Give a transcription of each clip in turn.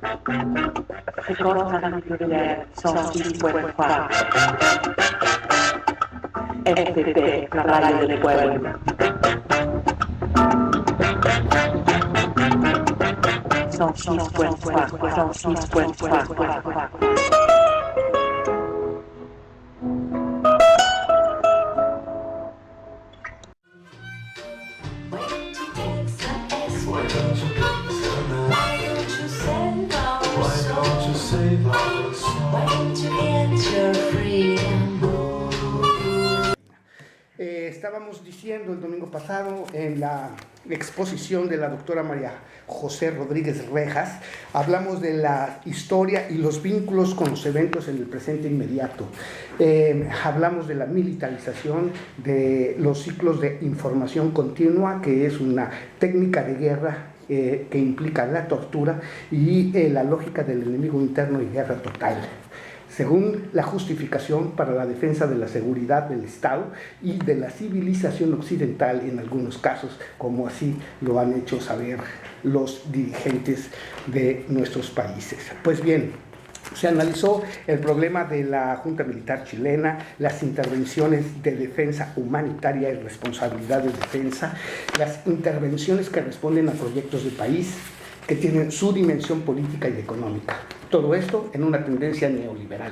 che cosa nucleare sono 5 FPP, la radio del pueblo. Son 5 son 5. Estábamos diciendo el domingo pasado en la exposición de la doctora María José Rodríguez Rejas, hablamos de la historia y los vínculos con los eventos en el presente inmediato. Hablamos de la militarización, de los ciclos de información continua, que es una técnica de guerra que implica la tortura y la lógica del enemigo interno y guerra total, según la justificación para la defensa de la seguridad del Estado y de la civilización occidental en algunos casos, como así lo han hecho saber los dirigentes de nuestros países. Pues bien, se analizó el problema de la Junta Militar Chilena, las intervenciones de defensa humanitaria y responsabilidad de defensa, las intervenciones que responden a proyectos de país que tienen su dimensión política y económica. Todo esto en una tendencia neoliberal.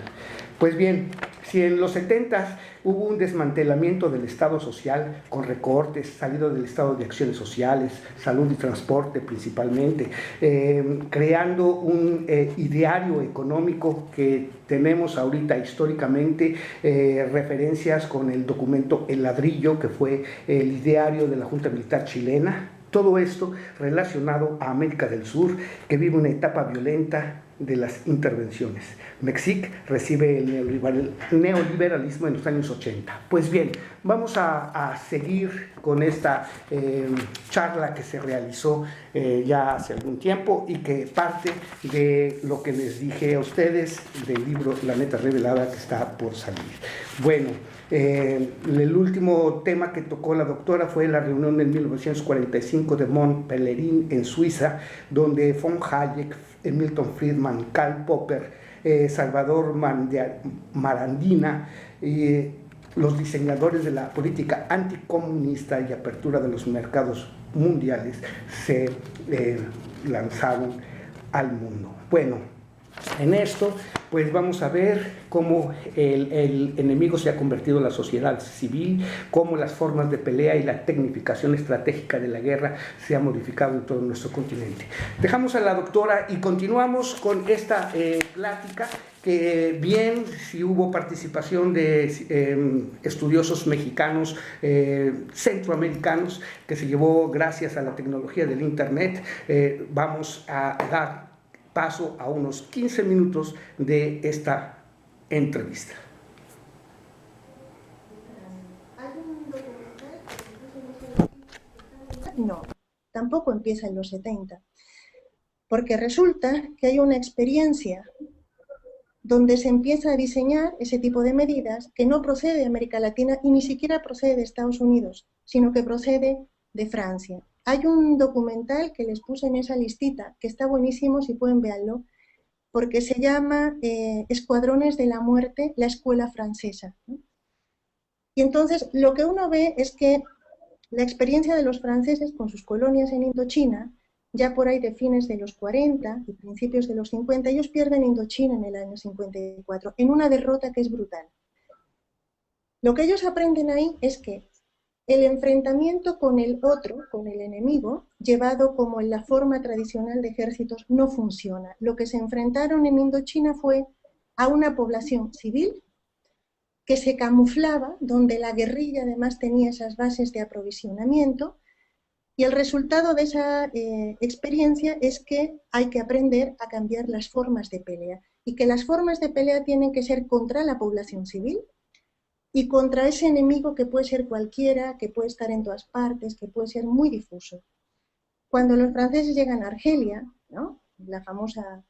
Pues bien, si en los 70 hubo un desmantelamiento del Estado social con recortes, salido del Estado de acciones sociales, salud y transporte principalmente, creando un ideario económico que tenemos ahorita históricamente, referencias con el documento El Ladrillo, que fue el ideario de la Junta Militar Chilena. Todo esto relacionado a América del Sur, que vive una etapa violenta de las intervenciones. Mexic recibe el neoliberalismo en los años 80. Pues bien, vamos a seguir con esta charla que se realizó ya hace algún tiempo y que parte de lo que les dije a ustedes del libro La Neta Revelada, que está por salir. Bueno, el último tema que tocó la doctora fue la reunión de 1945 de Mont Pelerin en Suiza, donde von Hayek, Milton Friedman, Karl Popper, Salvador Marandina y los diseñadores de la política anticomunista y apertura de los mercados mundiales se lanzaron al mundo. Bueno, en esto, pues vamos a ver cómo el enemigo se ha convertido en la sociedad civil, cómo las formas de pelea y la tecnificación estratégica de la guerra se ha modificado en todo nuestro continente. Dejamos a la doctora y continuamos con esta plática que bien si hubo participación de estudiosos mexicanos, centroamericanos, que se llevó gracias a la tecnología del internet, vamos a dar paso a unos 15 minutos de esta entrevista. No, tampoco empieza en los 70, porque resulta que hay una experiencia donde se empieza a diseñar ese tipo de medidas que no procede de América Latina y ni siquiera procede de Estados Unidos, sino que procede de Francia. Hay un documental que les puse en esa listita, que está buenísimo, si pueden verlo, porque se llama Escuadrones de la Muerte, la escuela francesa, ¿no? Y entonces lo que uno ve es que la experiencia de los franceses con sus colonias en Indochina, ya por ahí de fines de los 40 y principios de los 50, ellos pierden Indochina en el año 54, en una derrota que es brutal. Lo que ellos aprenden ahí es que el enfrentamiento con el otro, con el enemigo, llevado como en la forma tradicional de ejércitos, no funciona. Lo que se enfrentaron en Indochina fue a una población civil que se camuflaba, donde la guerrilla además tenía esas bases de aprovisionamiento, y el resultado de esa experiencia es que hay que aprender a cambiar las formas de pelea, y que las formas de pelea tienen que ser contra la población civil, y contra ese enemigo que puede ser cualquiera, que puede estar en todas partes, que puede ser muy difuso. Cuando los franceses llegan a Argelia, ¿no?, la famosa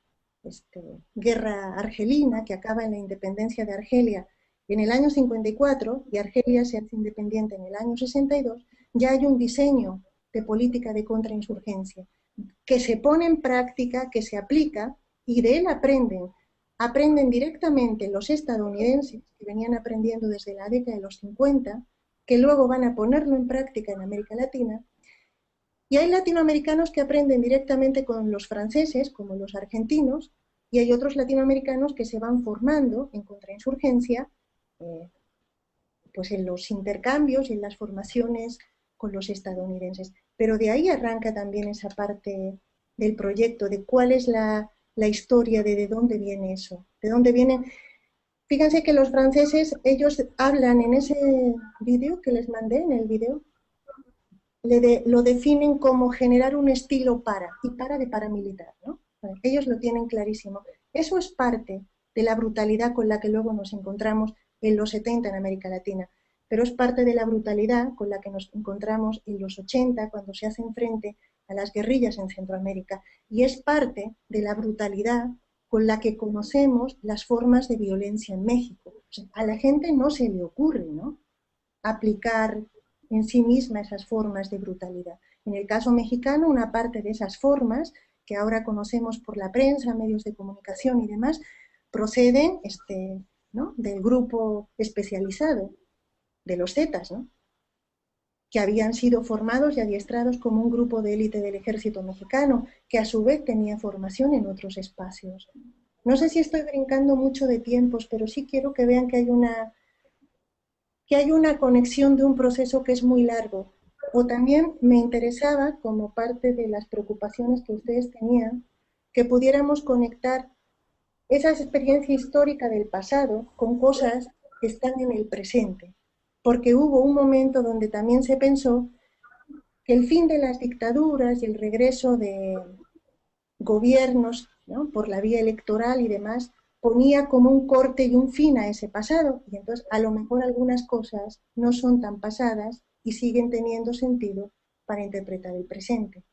guerra argelina que acaba en la independencia de Argelia en el año 54, y Argelia se hace independiente en el año 62, ya hay un diseño de política de contrainsurgencia que se pone en práctica, que se aplica y de él aprenden directamente los estadounidenses, que venían aprendiendo desde la década de los 50, que luego van a ponerlo en práctica en América Latina, y hay latinoamericanos que aprenden directamente con los franceses, como los argentinos, y hay otros latinoamericanos que se van formando en contrainsurgencia, pues en los intercambios y en las formaciones con los estadounidenses. Pero de ahí arranca también esa parte del proyecto, de cuál es la historia de dónde viene eso, de dónde vienen. Fíjense que los franceses, ellos hablan en ese vídeo que les mandé, en el vídeo, lo definen como generar un estilo de paramilitar, ¿no? Ellos lo tienen clarísimo. Eso es parte de la brutalidad con la que luego nos encontramos en los 70 en América Latina, pero es parte de la brutalidad con la que nos encontramos en los 80 cuando se hacen frente a las guerrillas en Centroamérica, y es parte de la brutalidad con la que conocemos las formas de violencia en México. O sea, a la gente no se le ocurre, ¿no?, aplicar en sí misma esas formas de brutalidad. En el caso mexicano, una parte de esas formas, que ahora conocemos por la prensa, medios de comunicación y demás, proceden ¿no?, del grupo especializado, de los Zetas, ¿no?, que habían sido formados y adiestrados como un grupo de élite del ejército mexicano, que a su vez tenía formación en otros espacios. No sé si estoy brincando mucho de tiempos, pero sí quiero que vean que hay una conexión de un proceso que es muy largo. O también me interesaba, como parte de las preocupaciones que ustedes tenían, que pudiéramos conectar esa experiencia histórica del pasado con cosas que están en el presente. Porque hubo un momento donde también se pensó que el fin de las dictaduras y el regreso de gobiernos, ¿no?, por la vía electoral y demás, ponía como un corte y un fin a ese pasado, y entonces a lo mejor algunas cosas no son tan pasadas y siguen teniendo sentido para interpretar el presente.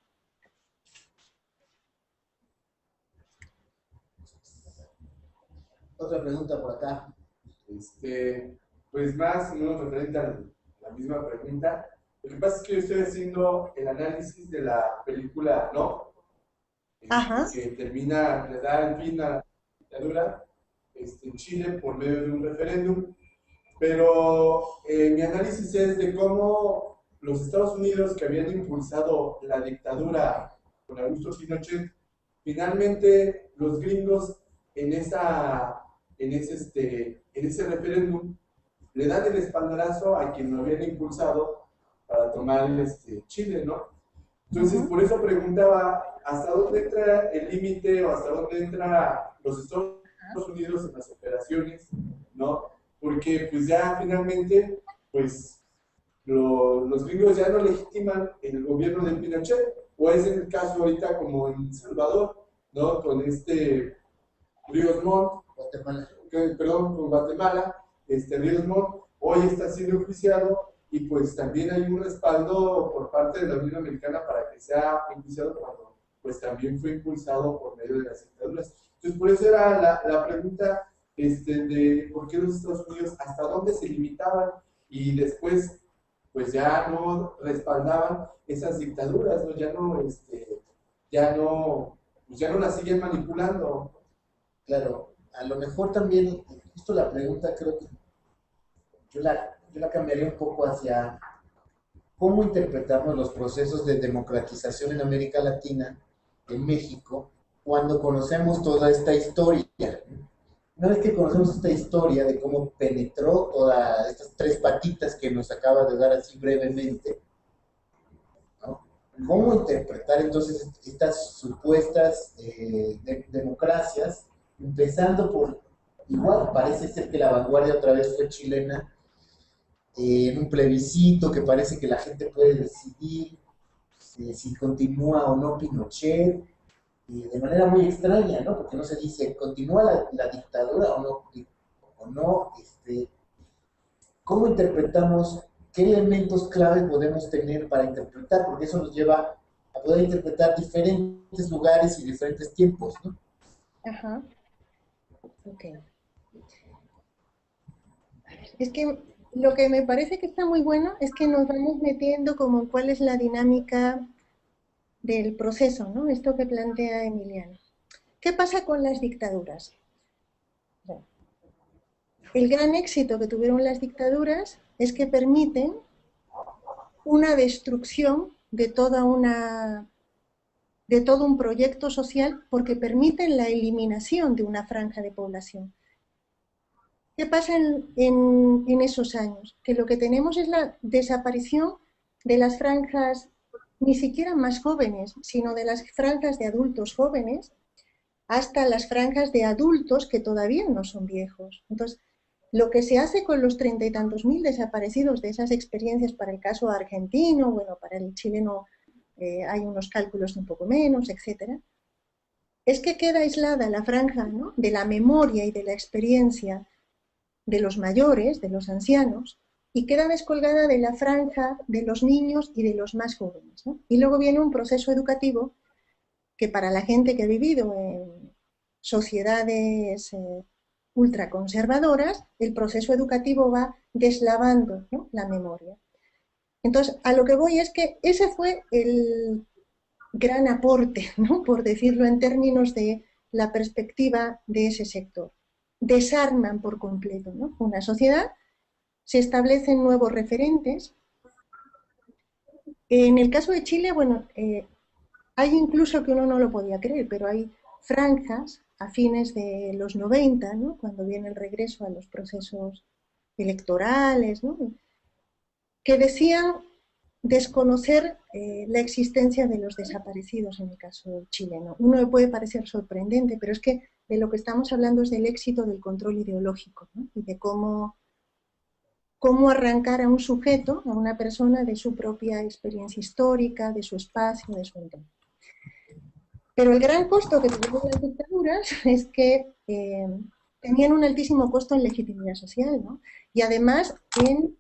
Otra pregunta por acá. Pues más o menos referente a la misma pregunta. Lo que pasa es que yo estoy haciendo el análisis de la película, ¿no? Ajá. Que termina, le da el fin a la dictadura en Chile por medio de un referéndum. Pero mi análisis es de cómo los Estados Unidos, que habían impulsado la dictadura con Augusto Pinochet, finalmente los gringos en ese referéndum le dan el espaldarazo a quien lo habían impulsado para tomar Chile, ¿no? Entonces, por eso preguntaba, ¿hasta dónde entra el límite o hasta dónde entra los Estados Unidos en las operaciones, ¿no? Porque pues ya finalmente, pues los gringos ya no legitiman el gobierno de Pinochet, o es en el caso ahorita como en El Salvador, ¿no? Con Ríos Montt, con Guatemala, Ríos Montt, hoy está siendo enjuiciado y pues también hay un respaldo por parte de la Unión Americana para que sea enjuiciado cuando pues también fue impulsado por medio de las dictaduras. Entonces por eso era la pregunta de por qué los Estados Unidos, hasta dónde se limitaban y después pues ya no respaldaban esas dictaduras, ¿no? Ya no las siguen manipulando. Claro, a lo mejor también, justo la pregunta creo que yo la cambiaría un poco hacia cómo interpretamos los procesos de democratización en América Latina, en México, cuando conocemos toda esta historia. Una vez que conocemos esta historia de cómo penetró todas estas tres patitas que nos acaba de dar así brevemente, ¿no?, ¿cómo interpretar entonces estas supuestas democracias? Empezando por, igual parece ser que la vanguardia otra vez fue chilena, en un plebiscito que parece que la gente puede decidir si continúa o no Pinochet, de manera muy extraña, ¿no? Porque no se dice, ¿continúa la dictadura o no? ¿Cómo interpretamos? ¿Qué elementos clave podemos tener para interpretar? Porque eso nos lleva a poder interpretar diferentes lugares y diferentes tiempos, ¿no? Ajá. Ok. Es que lo que me parece que está muy bueno es que nos vamos metiendo como en cuál es la dinámica del proceso, ¿no? Esto que plantea Emiliano. ¿Qué pasa con las dictaduras? El gran éxito que tuvieron las dictaduras es que permiten una destrucción de todo un proyecto social porque permiten la eliminación de una franja de población. ¿Qué pasa en esos años? Que lo que tenemos es la desaparición de las franjas ni siquiera más jóvenes, sino de las franjas de adultos jóvenes hasta las franjas de adultos que todavía no son viejos. Entonces, lo que se hace con los 30 y tantos mil desaparecidos de esas experiencias para el caso argentino, bueno, para el chileno hay unos cálculos de un poco menos, etcétera, es que queda aislada la franja, ¿no?, de la memoria y de la experiencia de los mayores, de los ancianos, y queda descolgada de la franja de los niños y de los más jóvenes, ¿no? Y luego viene un proceso educativo que para la gente que ha vivido en sociedades ultraconservadoras, el proceso educativo va deslavando, ¿no?, la memoria. Entonces, a lo que voy es que ese fue el gran aporte, ¿no?, por decirlo en términos de la perspectiva de ese sector. Desarman por completo, ¿no?, una sociedad, se establecen nuevos referentes. En el caso de Chile, bueno, hay incluso que uno no lo podía creer, pero hay franjas a fines de los 90, ¿no?, cuando viene el regreso a los procesos electorales, ¿no?, que decían desconocer la existencia de los desaparecidos en el caso chileno. Uno le puede parecer sorprendente, pero es que de lo que estamos hablando es del éxito del control ideológico, ¿no?, y de cómo arrancar a un sujeto, a una persona, de su propia experiencia histórica, de su espacio, de su entorno. Pero el gran costo que tuvieron las dictaduras es que tenían un altísimo costo en legitimidad social, ¿no?, y además en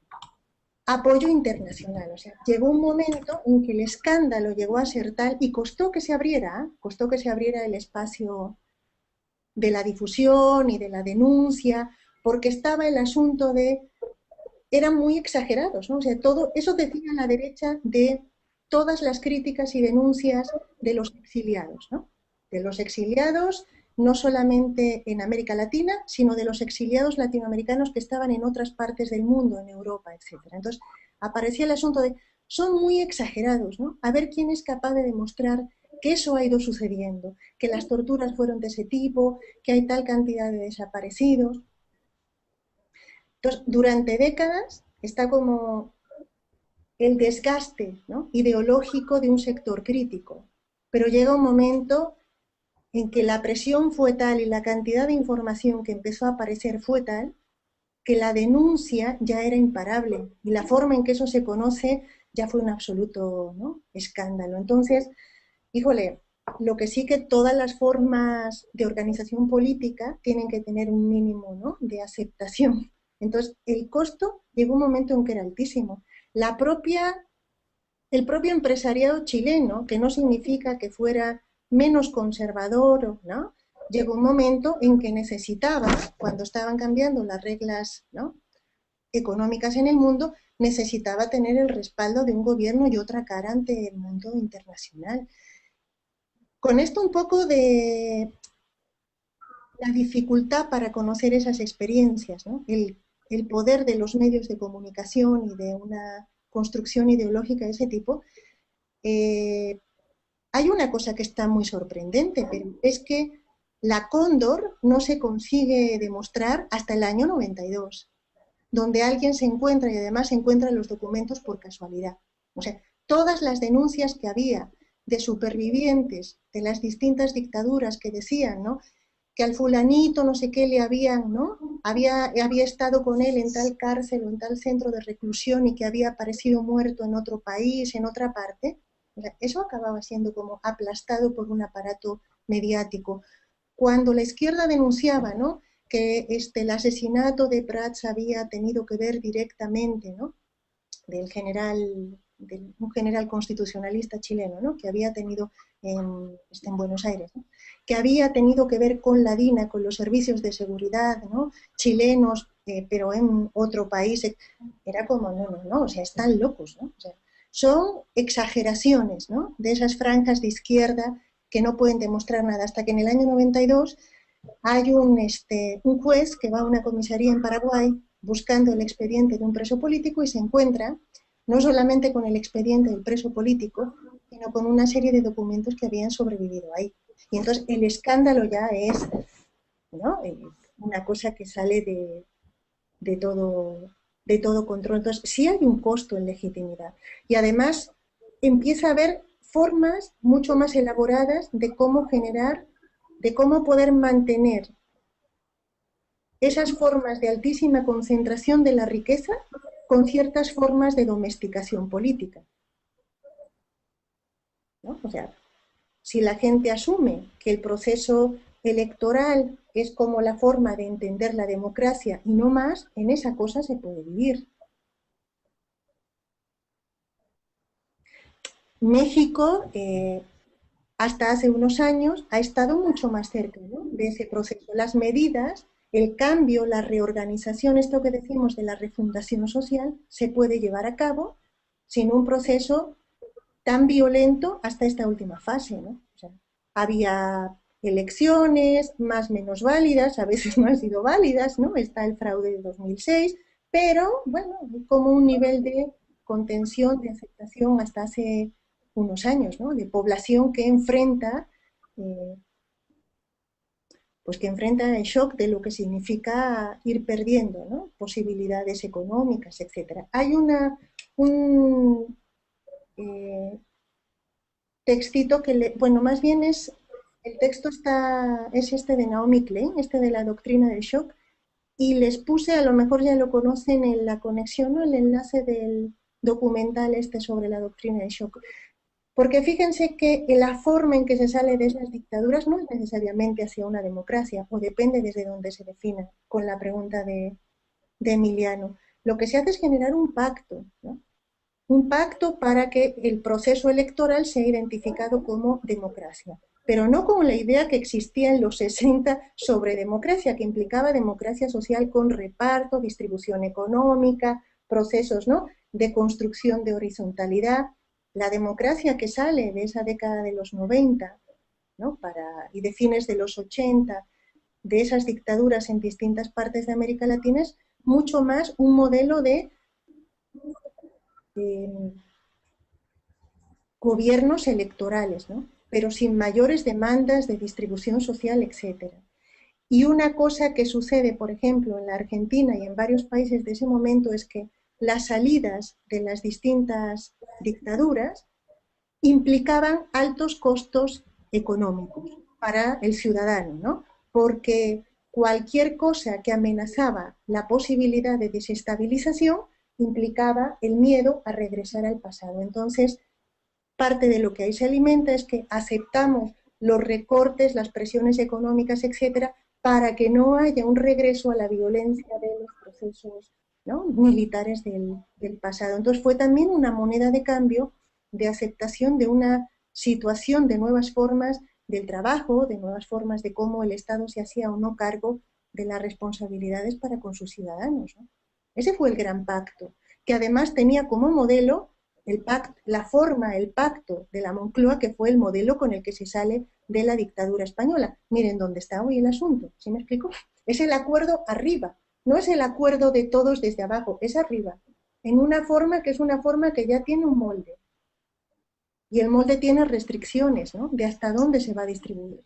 apoyo internacional. O sea, llegó un momento en que el escándalo llegó a ser tal y costó que se abriera el espacio de la difusión y de la denuncia, porque estaba el asunto de, eran muy exagerados, ¿no? O sea, todo eso decía la derecha de todas las críticas y denuncias de los exiliados, ¿no?, de los exiliados no solamente en América Latina, sino de los exiliados latinoamericanos que estaban en otras partes del mundo, en Europa, etc. Entonces, aparecía el asunto de, son muy exagerados, ¿no?, a ver quién es capaz de demostrar que eso ha ido sucediendo, que las torturas fueron de ese tipo, que hay tal cantidad de desaparecidos. Entonces, durante décadas está como el desgaste, ¿no?, ideológico de un sector crítico, pero llega un momento en que la presión fue tal y la cantidad de información que empezó a aparecer fue tal que la denuncia ya era imparable y la forma en que eso se conoce ya fue un absoluto, ¿no?, escándalo. Entonces, híjole, lo que sí que todas las formas de organización política tienen que tener un mínimo, ¿no?, de aceptación. Entonces, el costo llegó un momento en que era altísimo. El propio empresariado chileno, que no significa que fuera menos conservador, ¿no?, llegó un momento en que necesitaba, cuando estaban cambiando las reglas, ¿no?, económicas en el mundo, necesitaba tener el respaldo de un gobierno y otra cara ante el mundo internacional. Con esto un poco de la dificultad para conocer esas experiencias, ¿no?, el poder de los medios de comunicación y de una construcción ideológica de ese tipo. Hay una cosa que está muy sorprendente, pero es que la Cóndor no se consigue demostrar hasta el año 92, donde alguien se encuentra, y además se encuentran los documentos por casualidad. O sea, todas las denuncias que había de supervivientes de las distintas dictaduras que decían, ¿no?, que al fulanito no sé qué le habían, ¿no?, había estado con él en tal cárcel o en tal centro de reclusión y que había aparecido muerto en otro país, en otra parte. O sea, eso acababa siendo como aplastado por un aparato mediático. Cuando la izquierda denunciaba, ¿no?, que el asesinato de Prats había tenido que ver directamente, ¿no?, un general constitucionalista chileno, ¿no?, que había tenido en Buenos Aires, ¿no?, que había tenido que ver con la DINA, con los servicios de seguridad, ¿no?, chilenos, pero en otro país. Era como, no, o sea, están locos, ¿no? O sea, son exageraciones, ¿no?, de esas franjas de izquierda que no pueden demostrar nada, hasta que en el año 92 hay un juez que va a una comisaría en Paraguay buscando el expediente de un preso político y se encuentra no solamente con el expediente del preso político, sino con una serie de documentos que habían sobrevivido ahí. Y entonces el escándalo ya es, ¿no?, una cosa que sale de todo control. Entonces sí hay un costo en legitimidad. Y además empieza a haber formas mucho más elaboradas de cómo generar, de cómo poder mantener esas formas de altísima concentración de la riqueza con ciertas formas de domesticación política, ¿no? O sea, si la gente asume que el proceso electoral es como la forma de entender la democracia y no más, en esa cosa se puede vivir. México, hasta hace unos años, ha estado mucho más cerca, ¿no?, de ese proceso. Las medidas, el cambio, la reorganización, esto que decimos de la refundación social, se puede llevar a cabo sin un proceso tan violento hasta esta última fase, ¿no? O sea, había elecciones más o menos válidas, a veces no han sido válidas, ¿no? Está el fraude de 2006, pero, bueno, como un nivel de contención, de aceptación hasta hace unos años, ¿no?, de población que enfrenta el shock de lo que significa ir perdiendo, ¿no?, posibilidades económicas, etc. Hay un textito que, bueno, más bien es, el texto es este de Naomi Klein, este de la doctrina del shock, y les puse, a lo mejor ya lo conocen, en la conexión, ¿no?, el enlace del documental este sobre la doctrina del shock. Porque fíjense que la forma en que se sale de esas dictaduras no es necesariamente hacia una democracia, o depende desde dónde se defina, con la pregunta de Emiliano. Lo que se hace es generar un pacto, ¿no?, un pacto para que el proceso electoral sea identificado como democracia, pero no con la idea que existía en los 60 sobre democracia, que implicaba democracia social con reparto, distribución económica, procesos, ¿no?, de construcción de horizontalidad. La democracia que sale de esa década de los 90, ¿no?, y de fines de los 80, de esas dictaduras en distintas partes de América Latina, es mucho más un modelo de gobiernos electorales, ¿no?, pero sin mayores demandas de distribución social, etc. Y una cosa que sucede, por ejemplo, en la Argentina y en varios países de ese momento, es que las salidas de las distintas dictaduras implicaban altos costos económicos para el ciudadano, ¿no?, porque cualquier cosa que amenazaba la posibilidad de desestabilización implicaba el miedo a regresar al pasado. Entonces, parte de lo que ahí se alimenta es que aceptamos los recortes, las presiones económicas, etcétera, para que no haya un regreso a la violencia de los procesos, ¿no?, militares del pasado. Entonces fue también una moneda de cambio de aceptación de una situación de nuevas formas del trabajo, de nuevas formas de cómo el Estado se hacía o no cargo de las responsabilidades para con sus ciudadanos, ¿no? Ese fue el gran pacto, que además tenía como modelo el pacto de la Moncloa, que fue el modelo con el que se sale de la dictadura española. Miren dónde está hoy el asunto, ¿sí me explico? Es el acuerdo arriba, no es el acuerdo de todos desde abajo, es arriba, en una forma que es una forma que ya tiene un molde. Y el molde tiene restricciones, ¿no?, de hasta dónde se va a distribuir.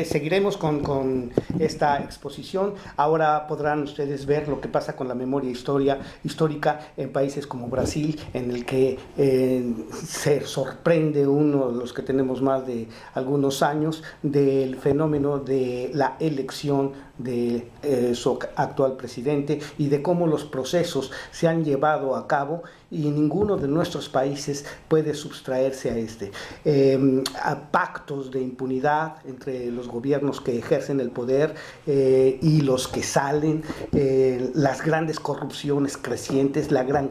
Seguiremos con esta exposición. Ahora podrán ustedes ver lo que pasa con la memoria histórica en países como Brasil, en el que se sorprende uno de los que tenemos más de algunos años del fenómeno de la elección de su actual presidente y de cómo los procesos se han llevado a cabo y ninguno de nuestros países puede sustraerse a a pactos de impunidad entre los gobiernos que ejercen el poder y los que salen, las grandes corrupciones crecientes, la gran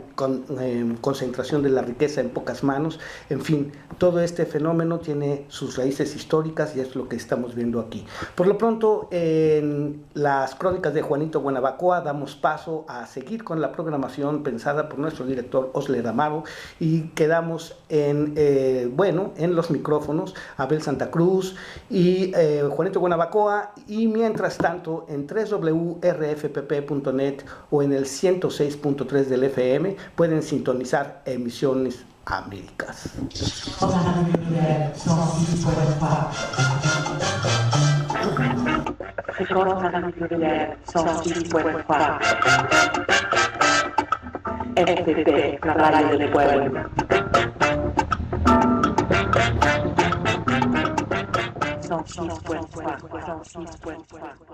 concentración de la riqueza en pocas manos, en fin, todo este fenómeno tiene sus raíces históricas y es lo que estamos viendo aquí. Por lo pronto, en En las crónicas de Juanito Guanabacoa damos paso a seguir con la programación pensada por nuestro director Osler Amaro y quedamos en los micrófonos Abel Santa Cruz y Juanito Guanabacoa, y mientras tanto en www.rfpp.net o en el 106.3 del FM pueden sintonizar emisiones Américas. FPP, la radio del pueblo. Son 6.4.